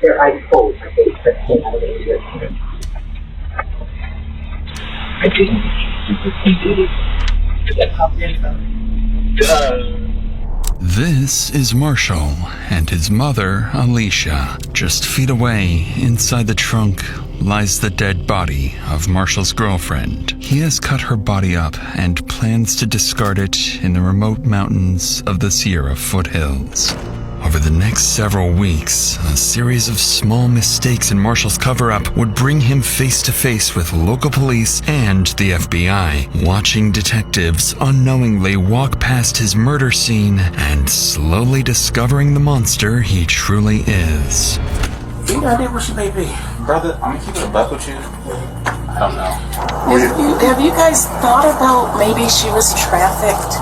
their eyes closed, like they came out of it. I didn't. You did it. That popped in. This is Marshall and his mother, Alicia. Just feet away, inside the trunk, lies the dead body of Marshall's girlfriend. He has cut her body up and plans to discard it in the remote mountains of the Sierra foothills. Over the next several weeks, a series of small mistakes in Marshall's cover-up would bring him face to face with local police and the FBI, watching detectives unknowingly walk past his murder scene and slowly discovering the monster he truly is. You know, that was your baby. Brother, I'm gonna keep it a buck with you. I don't know. Have you guys thought about maybe she was trafficked?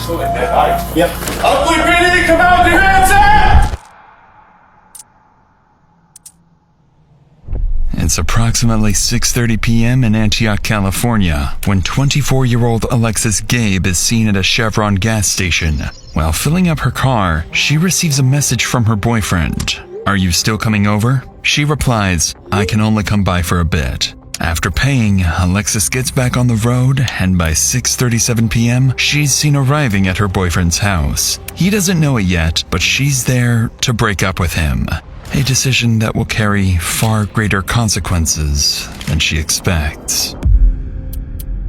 Yep. Oakley PD, come out with your hands up! It's approximately 6:30 p.m. in Antioch, California, when 24-year-old Alexis Gabe is seen at a Chevron gas station. While filling up her car, she receives a message from her boyfriend. "Are you still coming over?" She replies, "I can only come by for a bit." After paying, Alexis gets back on the road, and by 6:37 p.m., she's seen arriving at her boyfriend's house. He doesn't know it yet, but she's there to break up with him. A decision that will carry far greater consequences than she expects.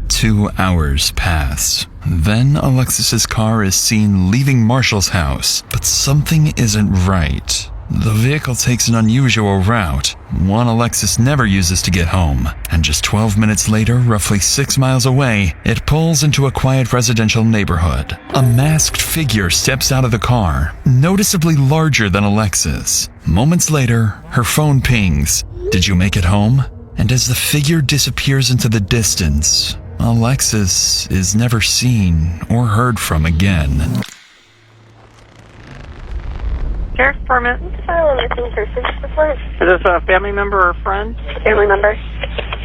2 hours pass. Then Alexis's car is seen leaving Marshall's house, but something isn't right. The vehicle takes an unusual route, one Alexis never uses to get home, and just 12 minutes later, roughly 6 miles away, it pulls into a quiet residential neighborhood. A masked figure steps out of the car, noticeably larger than Alexis. Moments later, her phone pings, "Did you make it home?" And as the figure disappears into the distance, Alexis is never seen or heard from again. Sheriff's Department. File a missing person report. Is this a family member or friend? Family member.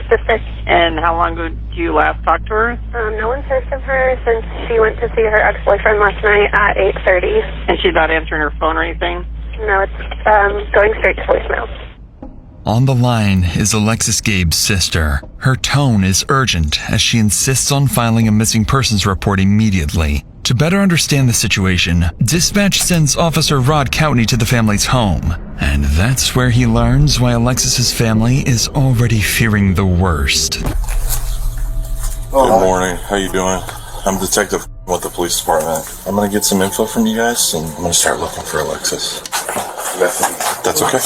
Sister. And how long ago did you last talk to her? No one's heard from her since she went to see her ex-boyfriend last night at 8:30. And she's not answering her phone or anything? No, it's going straight to voicemail. On the line is Alexis Gabe's sister. Her tone is urgent as she insists on filing a missing persons report immediately. To better understand the situation, dispatch sends Officer Rod Coutney to the family's home. And that's where he learns why Alexis's family is already fearing the worst. Good morning. How you doing? I'm a detective with the police department. I'm gonna get some info from you guys, and I'm gonna start looking for Alexis. That's okay?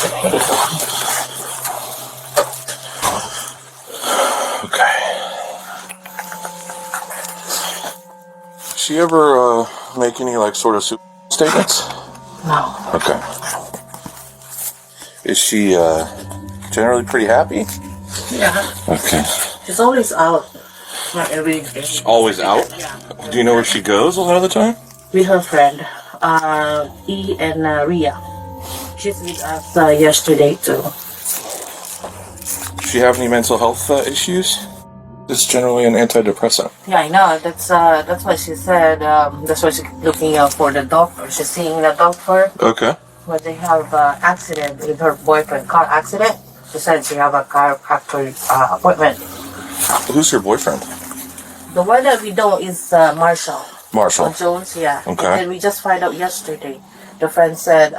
Okay. She ever make any sort of statements? No. Okay. Is she generally pretty happy? Yeah. Okay. She's always out. Not every day. She's always out? Yeah. Do you know where she goes a lot of the time? With her friend, E and Ria. She's with us yesterday too. Does she have any mental health issues? It's generally an antidepressant. Yeah, I know. That's what she said. That's why she's looking out for the doctor. She's seeing the doctor. Okay. But they have accident with her boyfriend, car accident. She said she have a chiropractor appointment. Who's her boyfriend? The one that we know is Marshall. Marshall. Jones, yeah. Okay. And we just find out yesterday. The friend said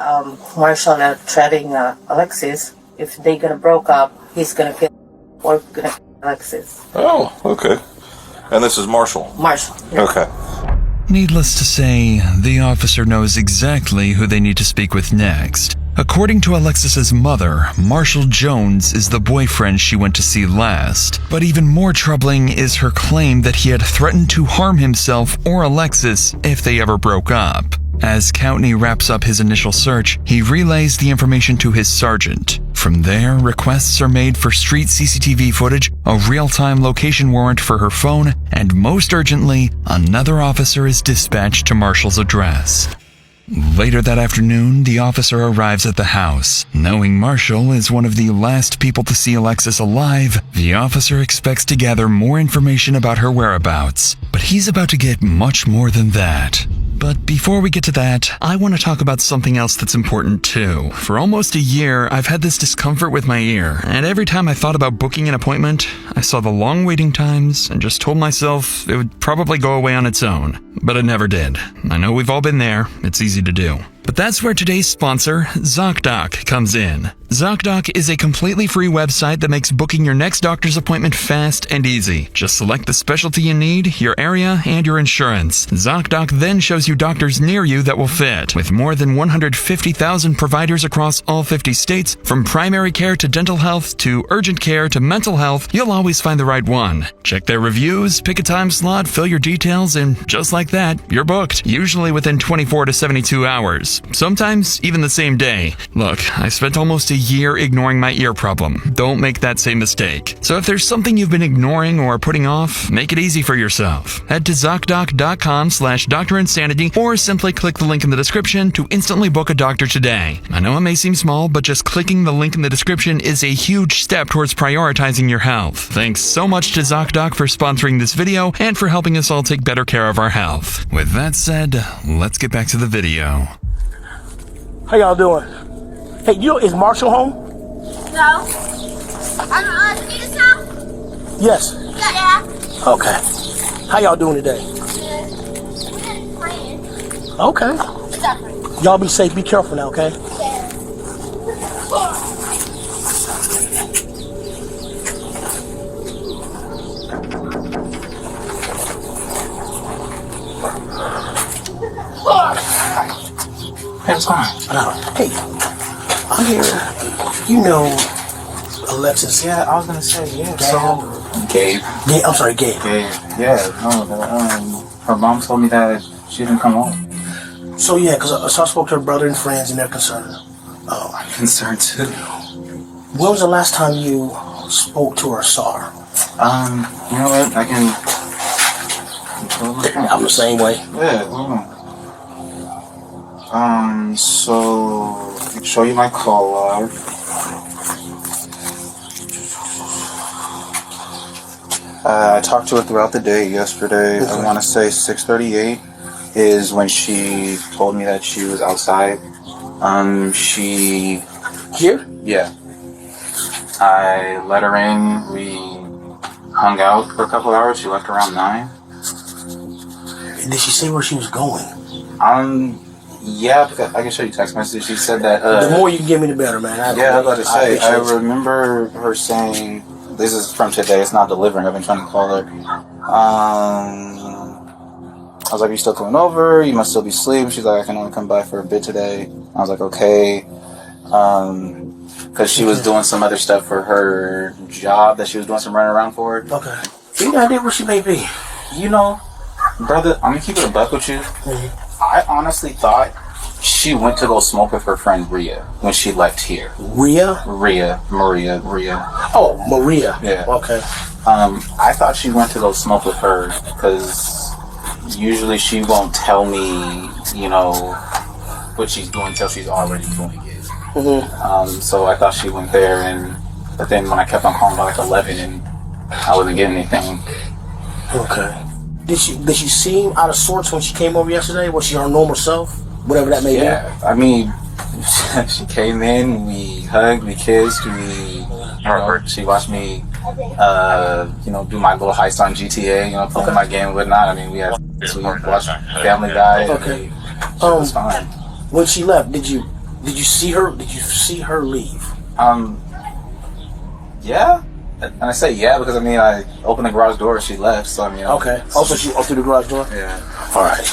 Marshall threatening Alexis. If they gonna broke up, he's gonna kill or gonna kill Alexis. Oh, okay. And this is Marshall? Marshall. Yeah. Okay. Needless to say, the officer knows exactly who they need to speak with next. According to Alexis's mother, Marshall Jones is the boyfriend she went to see last. But even more troubling is her claim that he had threatened to harm himself or Alexis if they ever broke up. As Coutney wraps up his initial search, he relays the information to his sergeant. From there, requests are made for street CCTV footage, a real-time location warrant for her phone, and most urgently, another officer is dispatched to Marshall's address. Later that afternoon, the officer arrives at the house. Knowing Marshall is one of the last people to see Alexis alive, the officer expects to gather more information about her whereabouts. But he's about to get much more than that. But before we get to that, I want to talk about something else that's important too. For almost a year, I've had this discomfort with my ear, and every time I thought about booking an appointment, I saw the long waiting times and just told myself it would probably go away on its own. But it never did. I know we've all been there. It's easy to do. But that's where today's sponsor, ZocDoc, comes in. ZocDoc is a completely free website that makes booking your next doctor's appointment fast and easy. Just select the specialty you need, your area, and your insurance. ZocDoc then shows you doctors near you that will fit. With more than 150,000 providers across all 50 states, from primary care to dental health to urgent care to mental health, you'll always find the right one. Check their reviews, pick a time slot, fill your details, and just like that, you're booked. Usually within 24 to 72 hours. Sometimes even the same day. Look, I spent almost a year ignoring my ear problem. Don't make that same mistake. So if there's something you've been ignoring or putting off, make it easy for yourself. Head to ZocDoc.com/DrInsanity or simply click the link in the description to instantly book a doctor today. I know it may seem small, but just clicking the link in the description is a huge step towards prioritizing your health. Thanks so much to ZocDoc for sponsoring this video and for helping us all take better care of our health. With that said, let's get back to the video. How y'all doing? Hey, is Marshall home? No. Anita's house? Yes. Yeah. Okay. How y'all doing today? We're praying. Okay. Suffering. Y'all be safe. Be careful now, okay? Hey, what's going on? Hey, I'm here. You know Alexis? Yeah, I was gonna say, yeah. Gabe. I'm sorry, Gabe. Yeah, no, her mom told me that she didn't come home. So yeah, because I spoke to her brother and friends and they're concerned. I'm concerned too. When was the last time you spoke to her or saw her? You know what? I can. I'm the same way. Yeah, so I can show you my call log. I talked to her throughout the day yesterday. I want to say 6:38 is when she told me that she was outside. She... Here? Yeah. I let her in. We hung out for a couple hours. She left around 9. Did she say where she was going? Yeah, because I can show you text messages. She said that... the more you can give me, the better, man. I was about to say, I remember her saying... This is from today. It's not delivering. I've been trying to call her. I was like, "Are you still coming over? You must still be asleep." She's like, "I can only come by for a bit today." I was like, "Okay." Because she was doing some other stuff for her job that she was doing some running around for. Okay. You got idea where she may be? You know, brother, I'm going to keep it a buck with you. Mm-hmm. I honestly thought she went to go smoke with her friend Rhea when she left here. Maria. Oh, Maria. Yeah. Okay. I thought she went to go smoke with her because usually she won't tell me, you know, what she's doing until she's already doing it. Mm-hmm. So I thought she went there, but then when I kept on calling by like 11 and I wasn't getting anything. Okay. Did she seem out of sorts when she came over yesterday? Was she her normal self? Whatever that may be? Yeah, I mean, she came in, we hugged, we kissed, she watched me, do my little heist on GTA, playing my game and whatnot. I mean, we watched Family Guy. Okay. It was fine. When she left, did you see her? Did you see her leave? Yeah. And I say yeah because I opened the garage door and she left. So Okay. Also, she opened the garage door. Yeah. All right.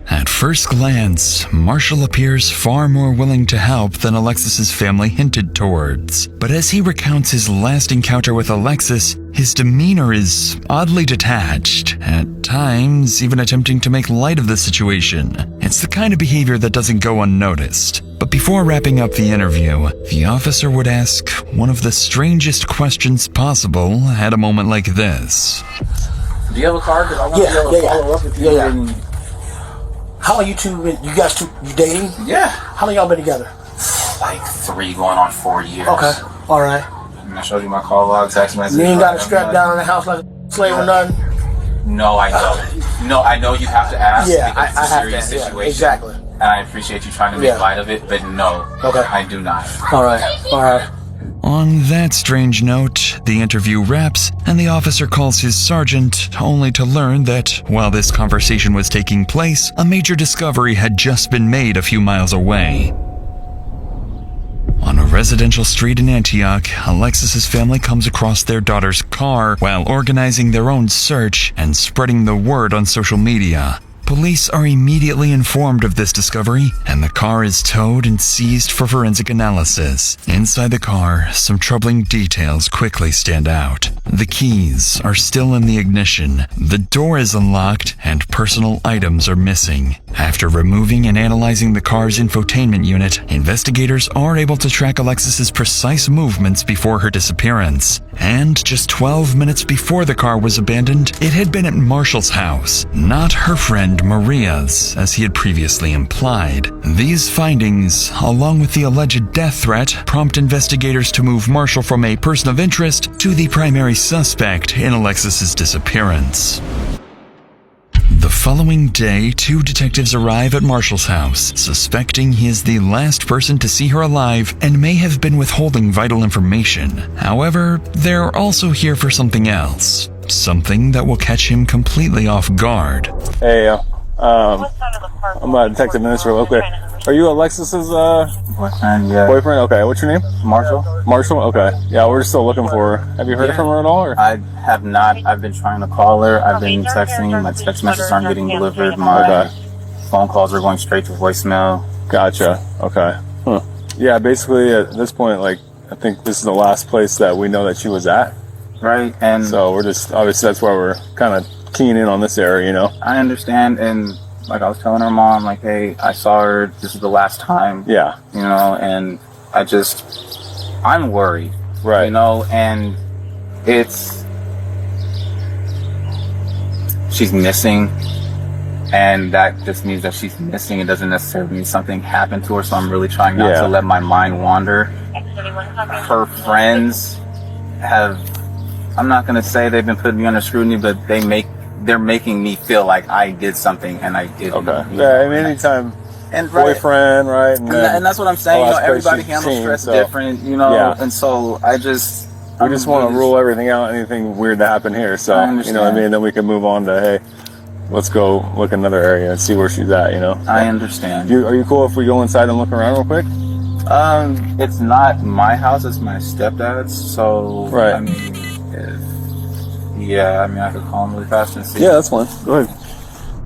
At first glance, Marshall appears far more willing to help than Alexis's family hinted towards. But as he recounts his last encounter with Alexis, his demeanor is oddly detached, at times even attempting to make light of the situation. It's the kind of behavior that doesn't go unnoticed. But before wrapping up the interview, the officer would ask one of the strangest questions possible at a moment like this. Do you have a car? Because I want to be able to follow up with you. Yeah. How long you dating? Yeah. How long y'all been together? Like 3 going on 4 years. Okay. All right. And I showed you my call log, text message. You ain't got to strap down in the house like a slave or nothing? No, I don't. No, I know you have to ask. Yeah, because it's I a have serious to. situation. Yeah, exactly. And I appreciate you trying to make light of it, but no. Okay. I do not. All right. All right. On that strange note, the interview wraps, and the officer calls his sergeant, only to learn that, while this conversation was taking place, a major discovery had just been made a few miles away. On a residential street in Antioch, Alexis's family comes across their daughter's car while organizing their own search and spreading the word on social media. Police are immediately informed of this discovery, and the car is towed and seized for forensic analysis. Inside the car, some troubling details quickly stand out. The keys are still in the ignition, the door is unlocked, and personal items are missing. After removing and analyzing the car's infotainment unit, investigators are able to track Alexis's precise movements before her disappearance. And just 12 minutes before the car was abandoned, it had been at Marshall's house, not her friend Maria's, as he had previously implied. These findings, along with the alleged death threat, prompt investigators to move Marshall from a person of interest to the primary suspect in Alexis's disappearance. The following day, 2 detectives arrive at Marshall's house, suspecting he is the last person to see her alive and may have been withholding vital information. However, they're also here for something else. Something that will catch him completely off guard. Hey, I'm a detective minister real quick. Are you Alexis's Boyfriend, yeah. boyfriend? Okay, what's your name? Marshall? Marshall? Okay. Yeah, we're still looking for her. Have you heard from her at all? Or? I have not. I've been trying to call her. I've been texting. My text messages aren't getting delivered. My phone calls are going straight to voicemail. Gotcha. Okay. Huh. Yeah, basically at this point, like, I think this is the last place that we know that she was at. Right, and so we're just, obviously that's why we're kind of keying in on this area, you know? I understand, and like I was telling her mom, like, hey, I saw her, this is the last time. Yeah. You know, and I'm worried. Right. You know, and she's missing, and that just means that she's missing. It doesn't necessarily mean something happened to her, so I'm really trying not to let my mind wander. Her friends I'm not going to say they've been putting me under scrutiny, but they're making me feel like I did something and I didn't. Okay. Yeah, I mean, anytime boyfriend, right? And that's what I'm saying. You know, everybody handles stress different, you know, and so we just want to rule everything out, anything weird to happen here. So, you know what I mean? Then we can move on to, hey, let's go look another area and see where she's at, you know? I understand. Are you cool if we go inside and look around real quick? It's not my house, it's my stepdad's, so, right. I mean, I could call him really fast and see. Yeah, that's fine. Go ahead.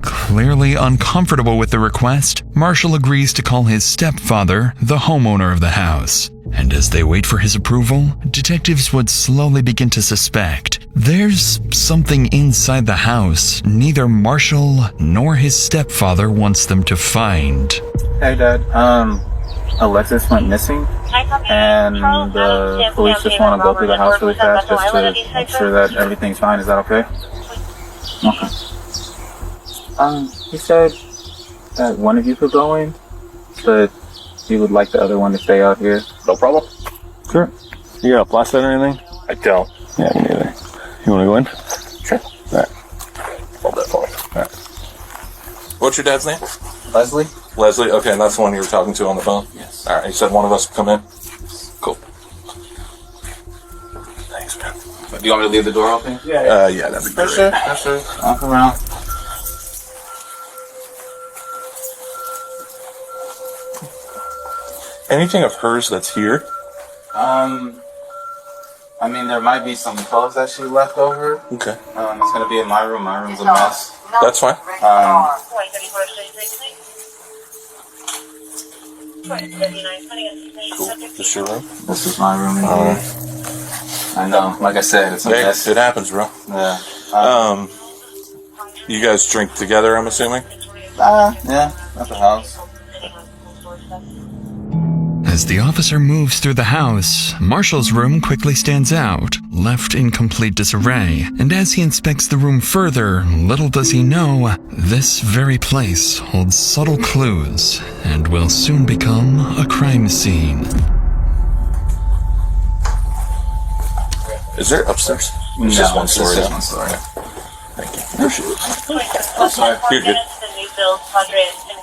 Clearly uncomfortable with the request, Marshall agrees to call his stepfather, the homeowner of the house. And as they wait for his approval, detectives would slowly begin to suspect there's something inside the house neither Marshall nor his stepfather wants them to find. Hey, Dad. Alexis went missing, and the police just want to go through the house really fast just to make sure that everything's fine. Is that okay? Okay. He said that one of you could go in, but he would like the other one to stay out here. No problem. Sure. You got a flashlight or anything? I don't. Yeah, me neither. You want to go in? Sure. All right. Hold that for me. All right. What's your dad's name? Leslie. Leslie? Okay, and that's the one you were talking to on the phone? Yes. All right, you said one of us would come in? Cool. Thanks, man. Do you want me to leave the door open? Yeah, that'd be great. Sure. I'll come around. Anything of hers that's here? I mean, there might be some clothes that she left over. Okay. It's gonna be in my room. My room's a mess. That's fine. Cool. This your room? This is my room. I know. Like I said, it's a mess. It happens, bro. Yeah. You guys drink together, I'm assuming? Yeah, at the house. As the officer moves through the house, Marshall's room quickly stands out, left in complete disarray, and as he inspects the room further, little does he know, this very place holds subtle clues and will soon become a crime scene. Is there upstairs? It's just one story. Just one story. Thank you. Appreciate it. I'm sorry. You're good.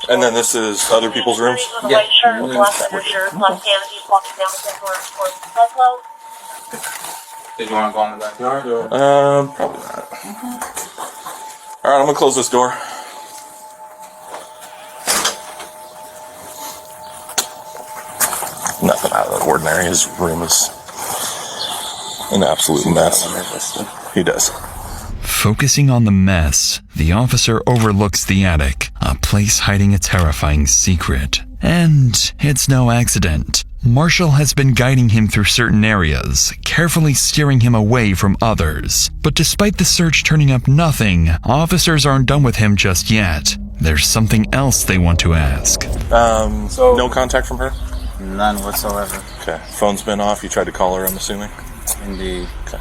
And then this is other people's rooms? Yeah. Did you want to go in the backyard or? Probably not. Alright, I'm gonna close this door. Nothing out of the ordinary. His room is an absolute mess. He does. Focusing on the mess, the officer overlooks the attic, a place hiding a terrifying secret. And it's no accident. Marshall has been guiding him through certain areas, carefully steering him away from others. But despite the search turning up nothing, officers aren't done with him just yet. There's something else they want to ask. So no contact from her? None whatsoever. Okay. Phone's been off. You tried to call her, I'm assuming? Indeed. Okay.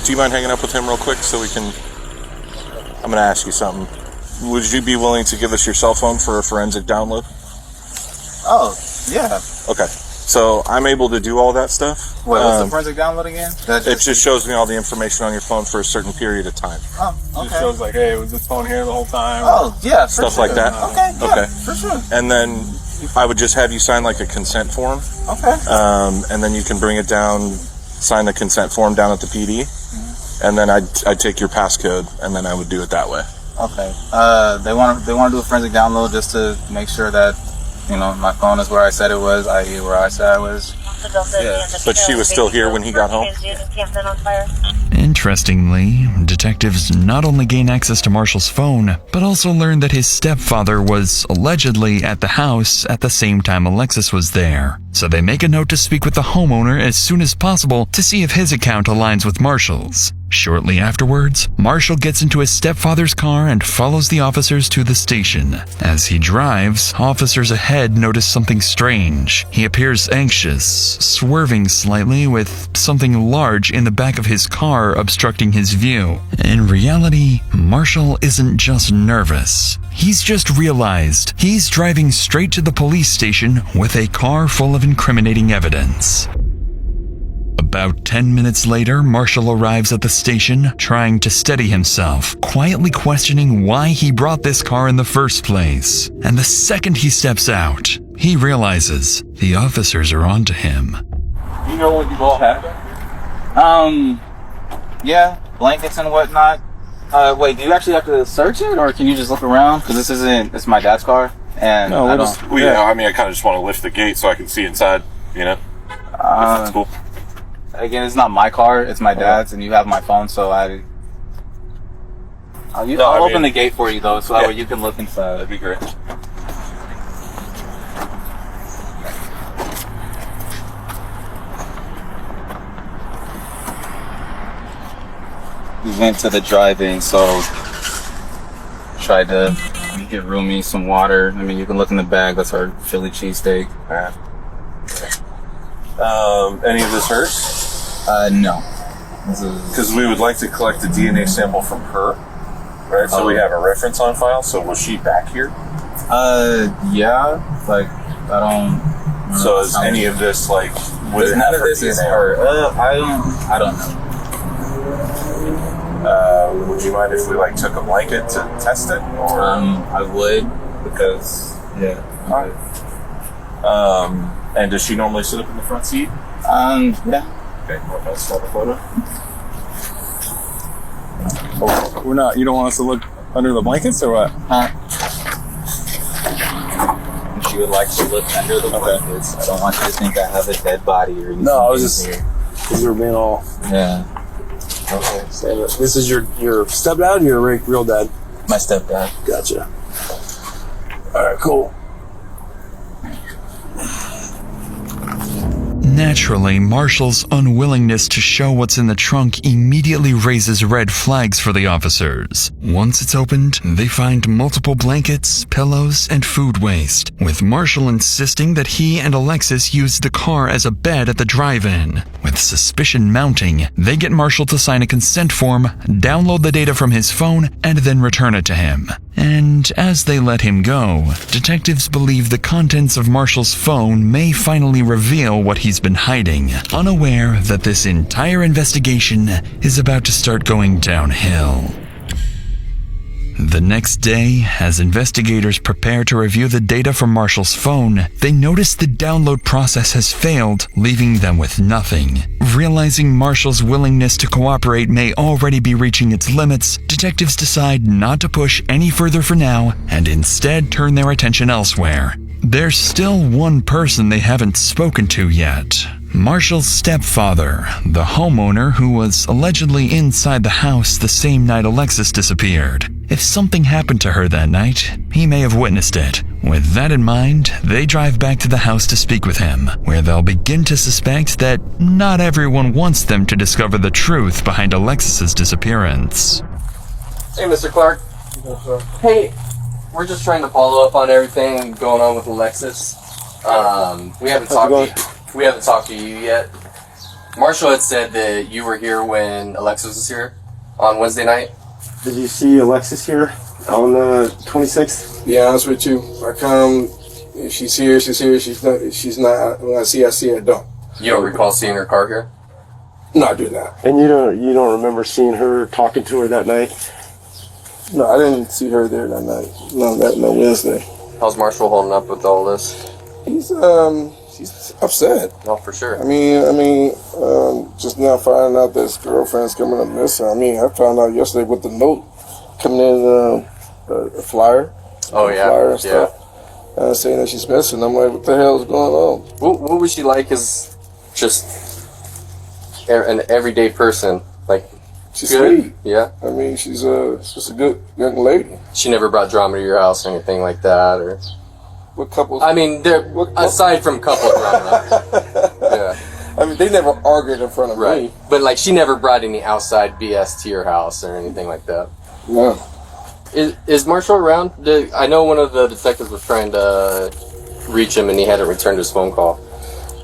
Do you mind hanging up with him real quick so we can... I'm going to ask you something. Would you be willing to give us your cell phone for a forensic download? Oh, yeah. Okay. So I'm able to do all that stuff. Wait, what's the forensic download again? It just shows me all the information on your phone for a certain period of time. Oh, okay. It shows like, hey, was this phone here the whole time? Oh, yeah, for stuff sure. like that. Okay, yeah, okay, for sure. And then I would just have you sign like a consent form. Okay. And then you can bring it down, sign the consent form down at the PD, and then I'd take your passcode, and then I would do it that way. Okay. They want to do a forensic download just to make sure that, you know, my phone is where I said it was, i.e. where I said I was. Yeah. But she was still here when he got home? Interestingly, detectives not only gain access to Marshall's phone, but also learn that his stepfather was allegedly at the house at the same time Alexis was there. So they make a note to speak with the homeowner as soon as possible to see if his account aligns with Marshall's. Shortly afterwards, Marshall gets into his stepfather's car and follows the officers to the station. As he drives, officers ahead notice something strange. He appears anxious, swerving slightly with something large in the back of his car obstructing his view. In reality, Marshall isn't just nervous. He's just realized he's driving straight to the police station with a car full of incriminating evidence. About 10 minutes later, Marshall arrives at the station, trying to steady himself, quietly questioning why he brought this car in the first place. And the second he steps out, he realizes the officers are onto him. You know what you all have? Yeah, blankets and whatnot. Wait, do you actually have to search it, or can you just look around? Because it's my dad's car, and no, I don't. Well, yeah, I mean, I kind of just want to lift the gate so I can see inside, you know? If that's cool. Again, it's not my car, it's my dad's, and you have my phone, so I'll open the gate for you, though, so that way you can look inside. That'd be great. We went to the drive-in, so tried to get Rumi some water. I mean, you can look in the bag, that's our Philly cheesesteak. Any of this hers? No. Because we would like to collect a DNA sample from her, right? So we have a reference on file. So was she back here? Yeah. Like, I don't. So is any of this like? None of this is her. I don't know. Would you mind if we like took a blanket to test it? Or I would, because yeah. And does she normally sit up in the front seat? Yeah. Okay, let's start a photo. We're not. You don't want us to look under the blankets or what? She would like to look under the blankets. I don't want you to think I have a dead body or anything. No, I was just because we were being all. Yeah. Okay. So this is your stepdad or your real dad? My stepdad. Gotcha. All right. Cool. Naturally, Marshall's unwillingness to show what's in the trunk immediately raises red flags for the officers. Once it's opened, they find multiple blankets, pillows, and food waste, with Marshall insisting that he and Alexis used the car as a bed at the drive-in. With suspicion mounting, they get Marshall to sign a consent form, download the data from his phone, and then return it to him. And as they let him go, detectives believe the contents of Marshall's phone may finally reveal what he's been hiding, unaware that this entire investigation is about to start going downhill. The next day, as investigators prepare to review the data from Marshall's phone, they notice the download process has failed, leaving them with nothing. Realizing Marshall's willingness to cooperate may already be reaching its limits, detectives decide not to push any further for now and instead turn their attention elsewhere. There's still one person they haven't spoken to yet. Marshall's stepfather, the homeowner who was allegedly inside the house the same night Alexis disappeared. If something happened to her that night, he may have witnessed it. With that in mind, they drive back to the house to speak with him, where they'll begin to suspect that not everyone wants them to discover the truth behind Alexis's disappearance. Hey, Mr. Clark. Hey, we're just trying to follow up on everything going on with Alexis. We haven't talked to you yet. Marshall had said that you were here when Alexis was here on Wednesday night. Did you see Alexis here on the 26th? Be honest with you, I come, if she's here, she's here, she's not, when I see her, I don't. You don't recall seeing her car here? No, I do not. And you don't remember seeing her, talking to her that night? No, I didn't see her there that night. No Wednesday. How's Marshall holding up with all this? He's upset. No, for sure. I mean, just now finding out that his girlfriend's coming up missing. I mean, I found out yesterday with the note coming in, a flyer. Oh, yeah. Flyer and stuff. Saying that she's missing. I'm like, what the hell is going on? What was she like as just an everyday person? Like, she's good? Sweet. Yeah. I mean, she's just a good young lady. She never brought drama to your house or anything like that, or? What couples? I mean, aside from couple drama. Yeah. I mean, they never argued in front of me. But, like, she never brought any outside BS to your house or anything like that. No. Is Marshall around? I know one of the detectives was trying to reach him and he hadn't returned his phone call.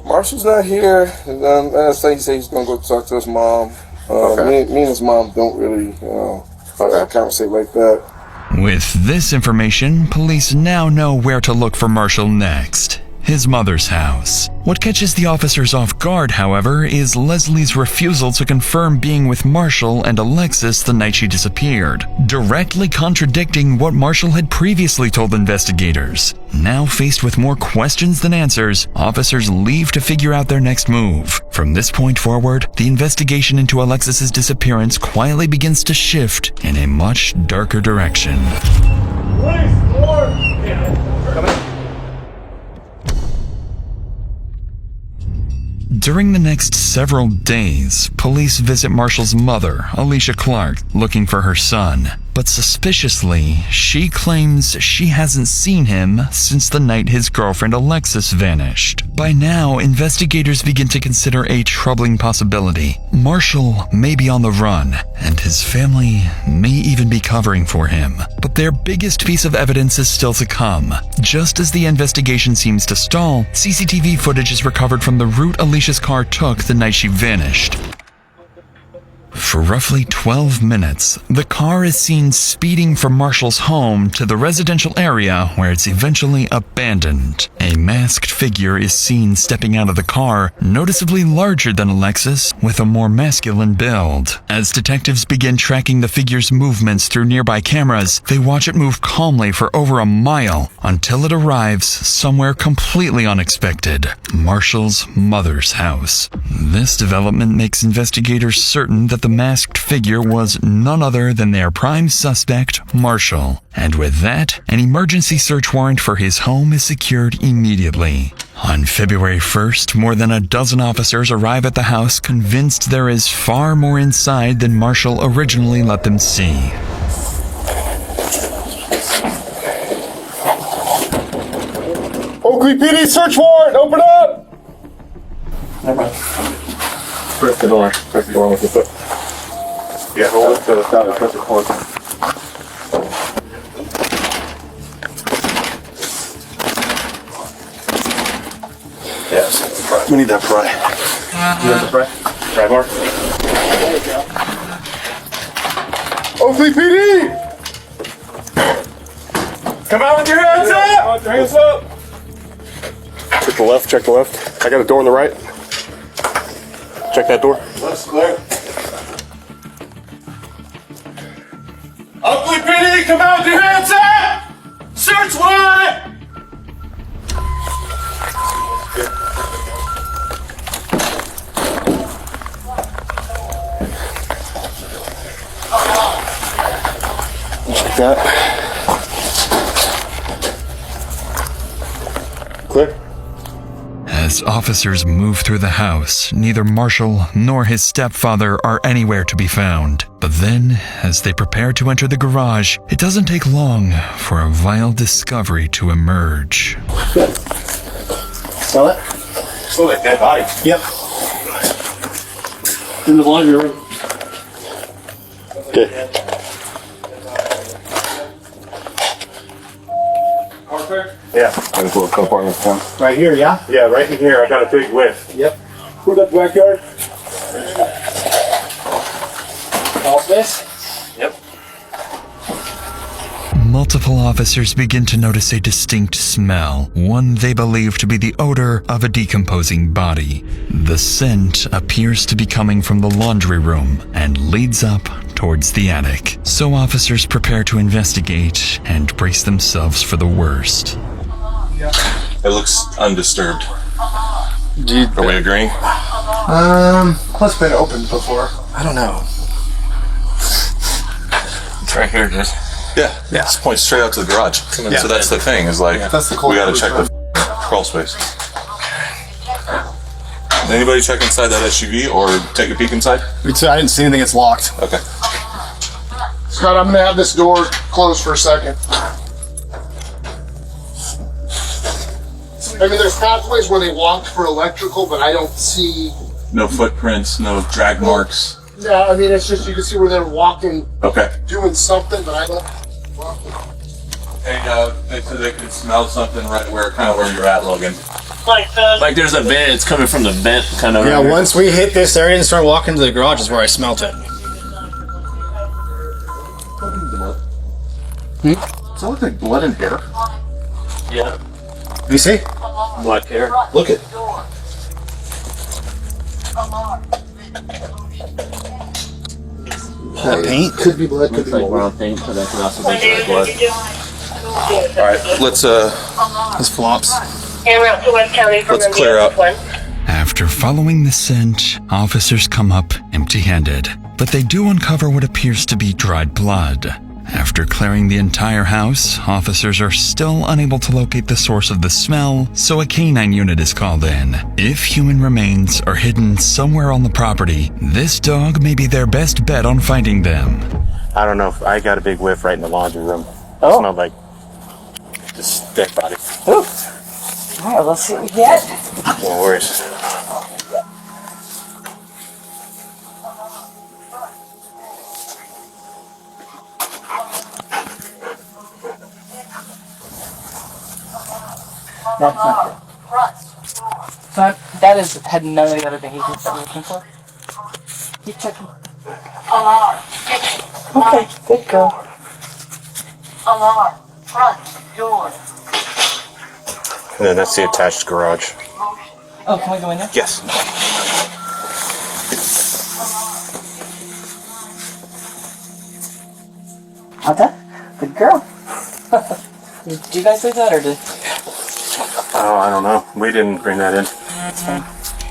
Marshall's not here. And, he said he's going to go talk to his mom. Me and his mom don't really conversate like that. With this information, police now know where to look for Marshall next. His mother's house. What catches the officers off guard, however, is Leslie's refusal to confirm being with Marshall and Alexis the night she disappeared, directly contradicting what Marshall had previously told investigators. Now faced with more questions than answers, officers leave to figure out their next move. From this point forward, the investigation into Alexis's disappearance quietly begins to shift in a much darker direction. Come in. During the next several days, police visit Marshall's mother, Alicia Clark, looking for her son. But suspiciously, she claims she hasn't seen him since the night his girlfriend Alexis vanished. By now, investigators begin to consider a troubling possibility. Marshall may be on the run, and his family may even be covering for him. But their biggest piece of evidence is still to come. Just as the investigation seems to stall, CCTV footage is recovered from the route Alicia's car took the night she vanished. For roughly 12 minutes, the car is seen speeding from Marshall's home to the residential area where it's eventually abandoned. A masked figure is seen stepping out of the car, noticeably larger than Alexis, with a more masculine build. As detectives begin tracking the figure's movements through nearby cameras, they watch it move calmly for over a mile until it arrives somewhere completely unexpected: Marshall's mother's house. This development makes investigators certain that the masked figure was none other than their prime suspect, Marshall. And with that, an emergency search warrant for his home is secured immediately. On February 1st, more than a dozen officers arrive at the house convinced there is far more inside than Marshall originally let them see. Oakley PD search warrant, open up! Never mind. Press the door. Press the door with your foot. Yeah, hold it till it's down and press it close. Yes. We need that pry. You want the pry? Pry bar? There you go. Oakley PD! Come out with your hands up! Hands up! Check the left, check the left. I got a door on the right. Check that door. Left's clear. Oakley PD, come out with your hands up! Search wide! Check that. Clear. As officers move through the house, neither Marshall nor his stepfather are anywhere to be found. But then, as they prepare to enter the garage, it doesn't take long for a vile discovery to emerge. Smell it? Smell like dead body. Yep. In the laundry room. Okay. Yeah. I just look compartment one. Right here, yeah? Yeah, right in here. I got a big whiff. Yep. Who's that backyard? All this? Yep. Multiple officers begin to notice a distinct smell, one they believe to be the odor of a decomposing body. The scent appears to be coming from the laundry room and leads up towards the attic. So officers prepare to investigate and brace themselves for the worst. It looks undisturbed. Are we agreeing? Plus been opened before. I don't know. It's right here, dude. Yeah. This points straight out to the garage. So that's the thing, is like, That's the we gotta check the crawl space. Anybody check inside that SUV or take a peek inside? I didn't see anything, it's locked. Okay. Scott, I'm gonna have this door closed for a second. I mean, there's pathways where they walked for electrical, but I don't see. No footprints, no drag marks. Yeah, I mean, it's just you can see where they're walking, Okay. doing something, but I don't. Hey, they said they could smell something right where you're at, Logan. Like there's a vent, it's coming from the vent kind of. Yeah, once we hit this area and start walking to the garage is where I smelt it. Does that look like blood and hair? Yeah. You see? Black hair. Look it. Paint? Could be blood, could be blood. Paint, but that could also be blood. Alright, let's This flops. let's clear out. After following the scent, officers come up empty-handed, but they do uncover what appears to be dried blood. After clearing the entire house, officers are still unable to locate the source of the smell, so a canine unit is called in. If human remains are hidden somewhere on the property, this dog may be their best bet on finding them. I don't know. I got a big whiff right in the laundry room. Oh. It smelled like just dead body. Ooh. All right, let's see what we get. No worries. That's not good. So that had none of the other behaviors that we're looking for. Keep checking. Okay, good girl. Alarm. Front door. And then that's the attached garage. Oh, can we go in there? Yes. All done? Good girl. Did you guys leave that or did? Oh, I don't know. We didn't bring that in. That's fine.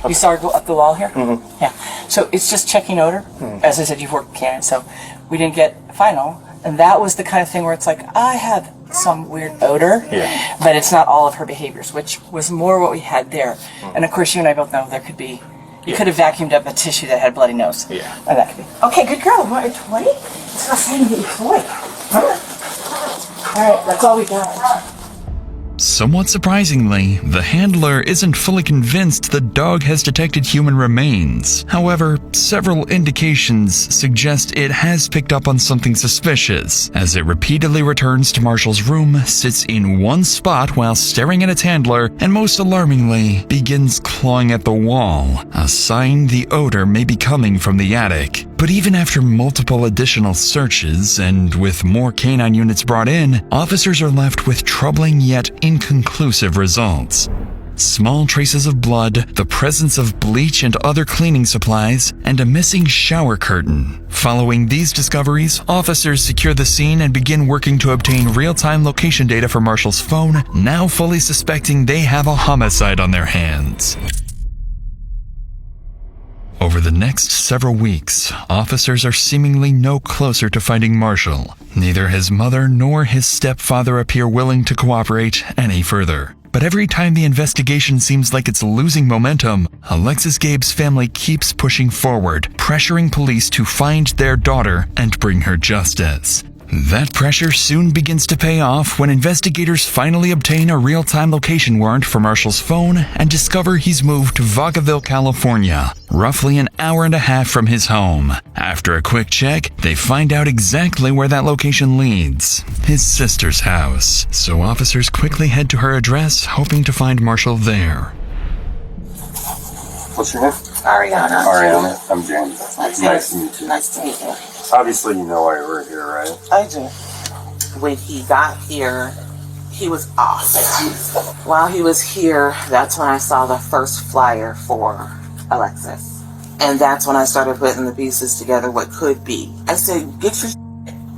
You saw her go up the wall here? Mm-hmm. Yeah. So it's just checking odor. As I said, you've worked with cannons, so we didn't get final. And that was the kind of thing where it's like, I have some weird odor, but it's not all of her behaviors, which was more what we had there. And of course, you and I both know there could be, you could have vacuumed up a tissue that had bloody nose. Yeah. And that could be. Okay, good girl. You want your toy? It's not saying to get your toy. Huh? All right, that's all we got. Somewhat surprisingly, the handler isn't fully convinced the dog has detected human remains. However, several indications suggest it has picked up on something suspicious, as it repeatedly returns to Marshall's room, sits in one spot while staring at its handler, and most alarmingly, begins clawing at the wall, a sign the odor may be coming from the attic. But even after multiple additional searches, and with more canine units brought in, officers are left with troubling yet inconclusive results. Small traces of blood, the presence of bleach and other cleaning supplies, and a missing shower curtain. Following these discoveries, officers secure the scene and begin working to obtain real-time location data for Marshall's phone, now fully suspecting they have a homicide on their hands. Over the next several weeks, officers are seemingly no closer to finding Marshall. Neither his mother nor his stepfather appear willing to cooperate any further. But every time the investigation seems like it's losing momentum, Alexis Gabe's family keeps pushing forward, pressuring police to find their daughter and bring her justice. That pressure soon begins to pay off when investigators finally obtain a real-time location warrant for Marshall's phone and discover he's moved to Vacaville, California, roughly an hour and a half from his home. After a quick check, they find out exactly where that location leads: his sister's house. So officers quickly head to her address, hoping to find Marshall there. What's your name? Ariana. Ariana. I'm James. Nice to meet you. Nice to meet you. Obviously, you know why we're here, right? I do. When he got here, he was off. While he was here, that's when I saw the first flyer for Alexis. And that's when I started putting the pieces together, what could be. I said, get your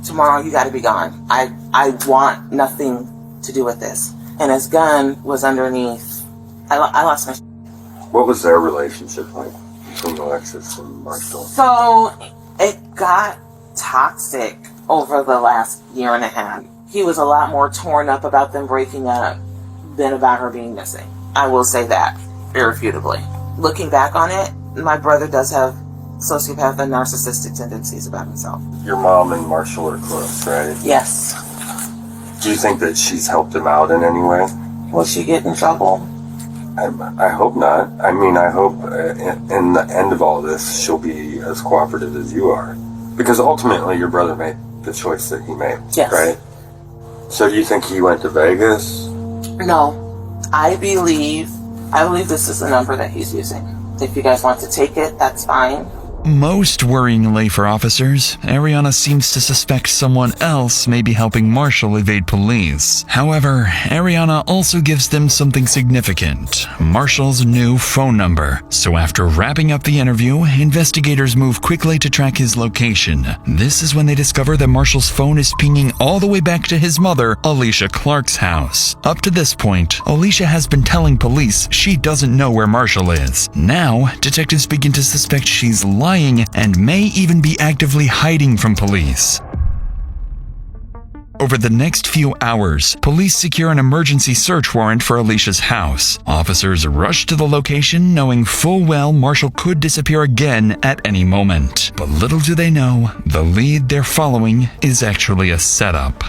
tomorrow, you gotta be gone. I want nothing to do with this. And his gun was underneath. I lost my What was their relationship like between Alexis and Marshall? So it got toxic over the last year and a half. He was a lot more torn up about them breaking up than about her being missing. I will say that, irrefutably. Looking back on it, my brother does have sociopath and narcissistic tendencies about himself. Your mom and Marshall are close, right? Yes. Do you think that she's helped him out in any way? Will she get in trouble? I hope not. I mean, I hope in the end of all this, she'll be as cooperative as you are. Because ultimately, your brother made the choice that he made, yes. Right? So do you think he went to Vegas? No. I believe this is the number that he's using. If you guys want to take it, that's fine. Most worryingly for officers, Ariana seems to suspect someone else may be helping Marshall evade police. However, Ariana also gives them something significant: Marshall's new phone number. So after wrapping up the interview, investigators move quickly to track his location. This is when they discover that Marshall's phone is pinging all the way back to his mother, Alicia Clark's house. Up to this point, Alicia has been telling police she doesn't know where Marshall is. Now, detectives begin to suspect she's lying and may even be actively hiding from police. Over the next few hours, police secure an emergency search warrant for Alicia's house. Officers rush to the location knowing full well Marshall could disappear again at any moment. But little do they know, the lead they're following is actually a setup.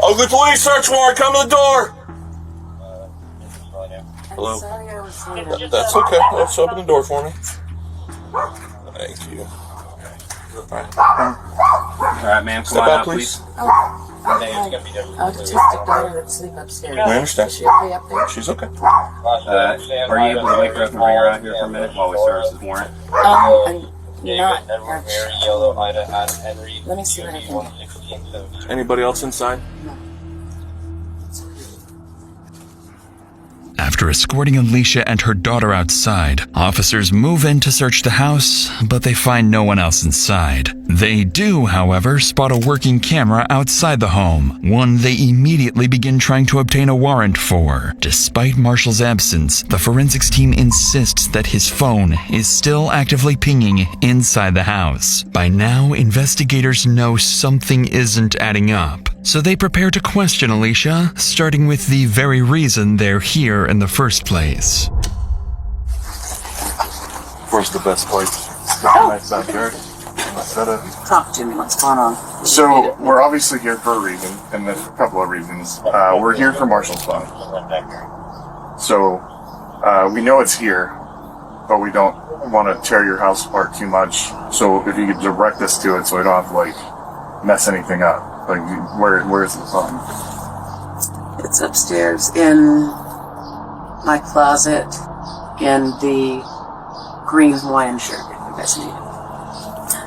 Ugly police search warrant, come to the door! Hello? That's okay. Let's open the door for me. Thank you. Alright, ma'am, Step out, please. Autistic daughter that sleep upstairs. I understand. Is she okay up there? She's okay. Are you able to wake her up and bring her out here for a minute while we service this warrant? I'm not. Let me see what I can do. Anybody else inside? After escorting Alicia and her daughter outside, officers move in to search the house, but they find no one else inside. They do, however, spot a working camera outside the home, one they immediately begin trying to obtain a warrant for. Despite Marshall's absence, the forensics team insists that his phone is still actively pinging inside the house. By now, investigators know something isn't adding up. So they prepare to question Alicia, starting with the very reason they're here in the first place. Where's the best place? Nice backyard. Talk to me. What's going on? So we're obviously here for a reason, and there's a couple of reasons. We're here for Marshall's phone. So we know it's here, but we don't want to tear your house apart too much. So if you could direct us to it, so we don't have to like mess anything up. Like, where is the phone? It's upstairs in my closet in the green Hawaiian shirt if you guys need it.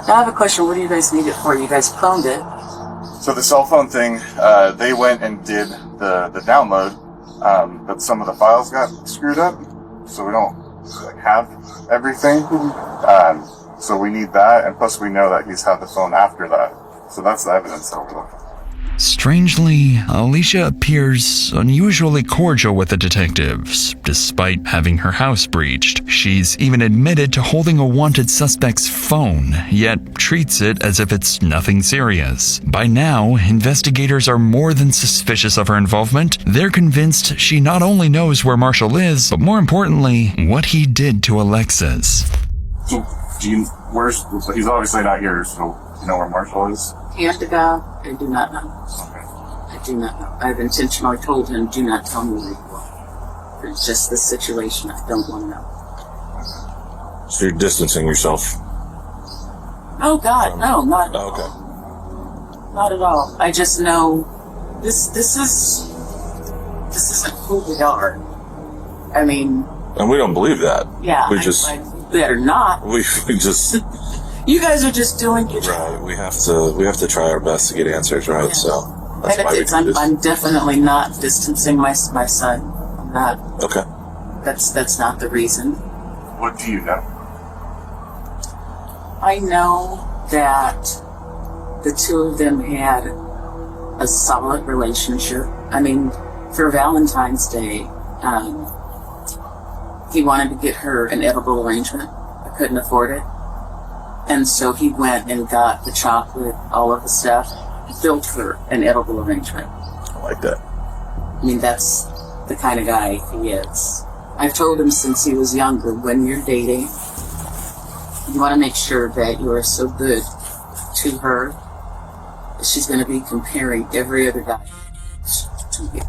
Now I have a question. What do you guys need it for? You guys cloned it. So the cell phone thing, they went and did the download, but some of the files got screwed up, so we don't like, have everything. So we need that, and plus we know that he's had the phone after that. So that's the evidence that we're looking for. Strangely, Alicia appears unusually cordial with the detectives, despite having her house breached. She's even admitted to holding a wanted suspect's phone, yet treats it as if it's nothing serious. By now, investigators are more than suspicious of her involvement. They're convinced she not only knows where Marshall is, but more importantly, what he did to Alexis. So, he's obviously not here, so you know where Marshall is? Hand to God, I do not know. I do not know. I've intentionally told him, do not tell me where you are. It's just the situation I don't want to know. So you're distancing yourself? Oh God, no, not Oh, okay. not at all. I just know this isn't who we are. I mean, And we don't believe that. yeah, We I just, better not. we just, You guys are just doing your job. right, we have to try our best to get answers, right? Yeah. So that's why we do this. I'm definitely not distancing my son. I'm not. Okay. That's not the reason. What do you know? I know that the two of them had a solid relationship. I mean, for Valentine's Day, he wanted to get her an edible arrangement. I couldn't afford it. And so he went and got the chocolate, all of the stuff, built her an edible arrangement. I like that. I mean, that's the kind of guy he is. I've told him since he was younger, when you're dating, you want to make sure that you are so good to her that she's going to be comparing every other guy to you.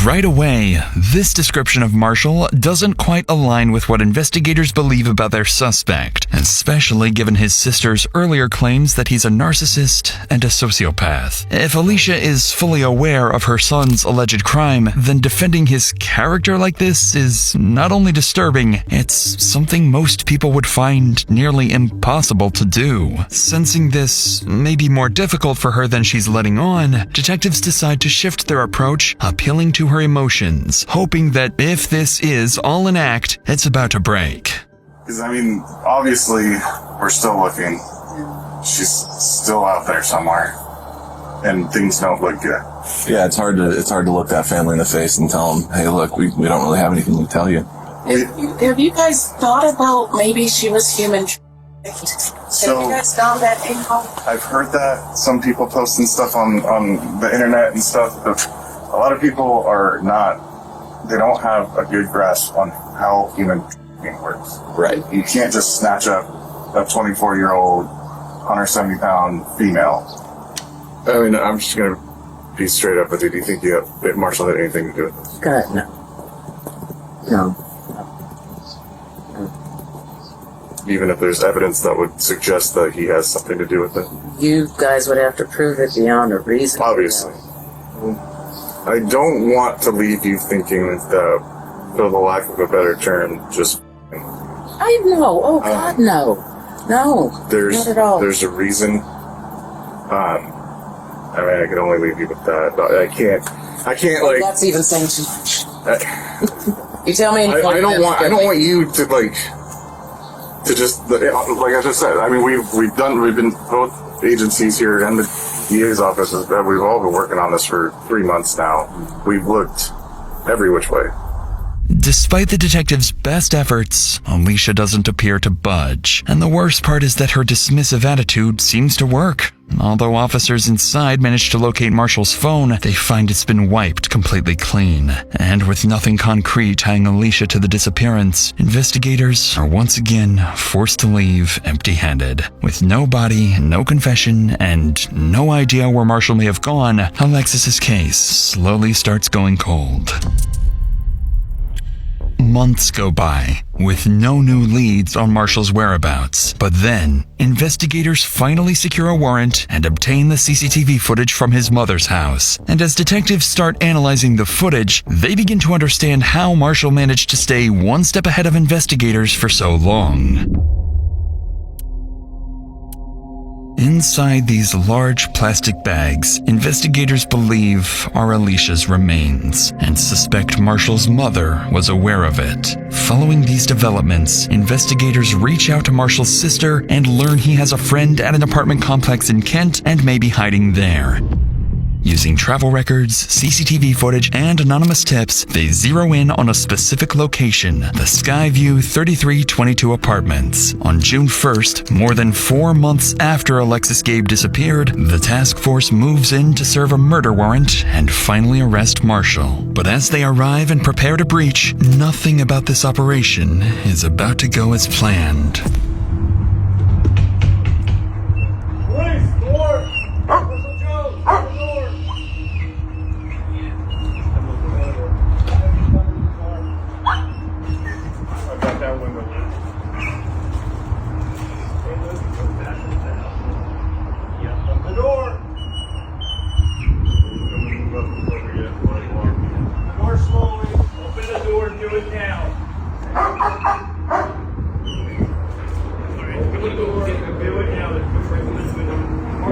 Right away, this description of Marshall doesn't quite align with what investigators believe about their suspect, especially given his sister's earlier claims that he's a narcissist and a sociopath. If Alicia is fully aware of her son's alleged crime, then defending his character like this is not only disturbing, it's something most people would find nearly impossible to do. Sensing this may be more difficult for her than she's letting on, detectives decide to shift their approach, appealing to her emotions, hoping that if this is all an act, it's about to break. Because, I mean, obviously, we're still looking. She's still out there somewhere. And things don't look good. Yeah, it's hard to look that family in the face and tell them, hey, look, we don't really have anything to tell you. Have you guys thought about maybe she was human? So, have you guys found that info? I've heard that some people posting stuff on the internet and stuff, but a lot of people they don't have a good grasp on how human works. Right. You can't just snatch up a 24-year-old, 170-pound female. I mean, I'm just going to be straight up with you. Do you think that Marshall had anything to do with this? God, no. No. Even if there's evidence that would suggest that he has something to do with it? You guys would have to prove it beyond a reason. Obviously. I don't want to leave you thinking that, for the lack of a better term, just... I know. Oh, God, no. No, not at all. There's a reason. I mean, I can only leave you with that. But I can't Well, that's even saying too much. You tell me anything. I don't want you to, to just, like I just said, I mean, we've been, both agencies here and the DA's office, we've all been working on this for 3 months now. We've looked every which way. Despite the detective's best efforts, Alicia doesn't appear to budge. And the worst part is that her dismissive attitude seems to work. Although officers inside managed to locate Marshall's phone, they find it's been wiped completely clean. And with nothing concrete tying Alicia to the disappearance, investigators are once again forced to leave empty-handed. With no body, no confession, and no idea where Marshall may have gone, Alexis's case slowly starts going cold. Months go by, with no new leads on Marshall's whereabouts. But then, investigators finally secure a warrant and obtain the CCTV footage from his mother's house. And as detectives start analyzing the footage, they begin to understand how Marshall managed to stay one step ahead of investigators for so long. Inside these large plastic bags, investigators believe are Alicia's remains and suspect Marshall's mother was aware of it. Following these developments, investigators reach out to Marshall's sister and learn he has a friend at an apartment complex in Kent and may be hiding there. Using travel records, CCTV footage, and anonymous tips, they zero in on a specific location, the Skyview 3322 apartments. On June 1st, more than 4 months after Alexis Gabe disappeared, the task force moves in to serve a murder warrant and finally arrest Marshall. But as they arrive and prepare to breach, nothing about this operation is about to go as planned.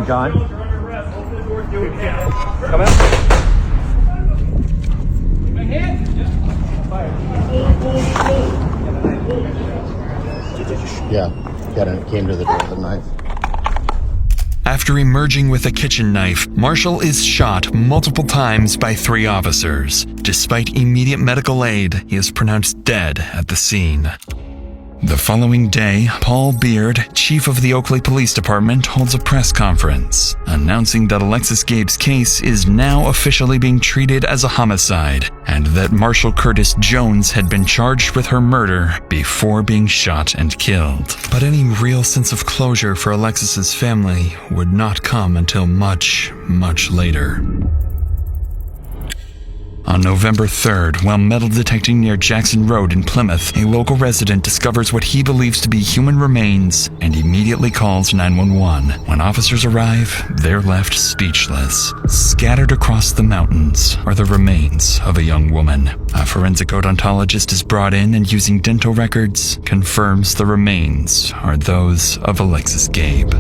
John? Come out. Yeah, came to the door with a knife. After emerging with a kitchen knife, Marshall is shot multiple times by 3 officers. Despite immediate medical aid, he is pronounced dead at the scene. The following day, Paul Beard, chief of the Oakley Police Department, holds a press conference, announcing that Alexis Gabe's case is now officially being treated as a homicide, and that Marshall Curtis Jones had been charged with her murder before being shot and killed. But any real sense of closure for Alexis's family would not come until much, much later. On November 3rd, while metal detecting near Jackson Road in Plymouth, a local resident discovers what he believes to be human remains and immediately calls 911. When officers arrive, they're left speechless. Scattered across the mountains are the remains of a young woman. A forensic odontologist is brought in and, using dental records, confirms the remains are those of Alexis Gabe.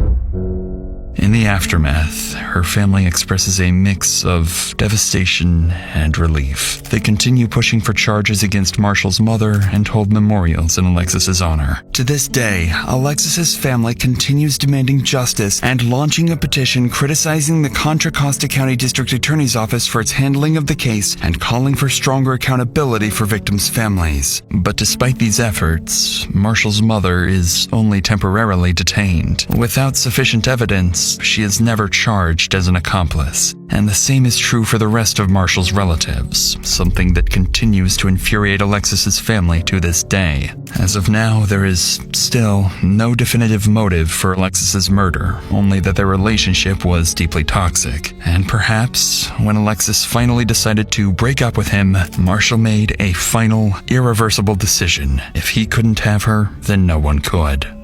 In the aftermath, her family expresses a mix of devastation and relief. They continue pushing for charges against Marshall's mother and hold memorials in Alexis's honor. To this day, Alexis's family continues demanding justice and launching a petition criticizing the Contra Costa County District Attorney's Office for its handling of the case and calling for stronger accountability for victims' families. But despite these efforts, Marshall's mother is only temporarily detained. Without sufficient evidence, she is never charged as an accomplice. And the same is true for the rest of Marshall's relatives, something that continues to infuriate Alexis's family to this day. As of now, there is still no definitive motive for Alexis's murder, only that their relationship was deeply toxic. And perhaps, when Alexis finally decided to break up with him, Marshall made a final, irreversible decision. If he couldn't have her, then no one could.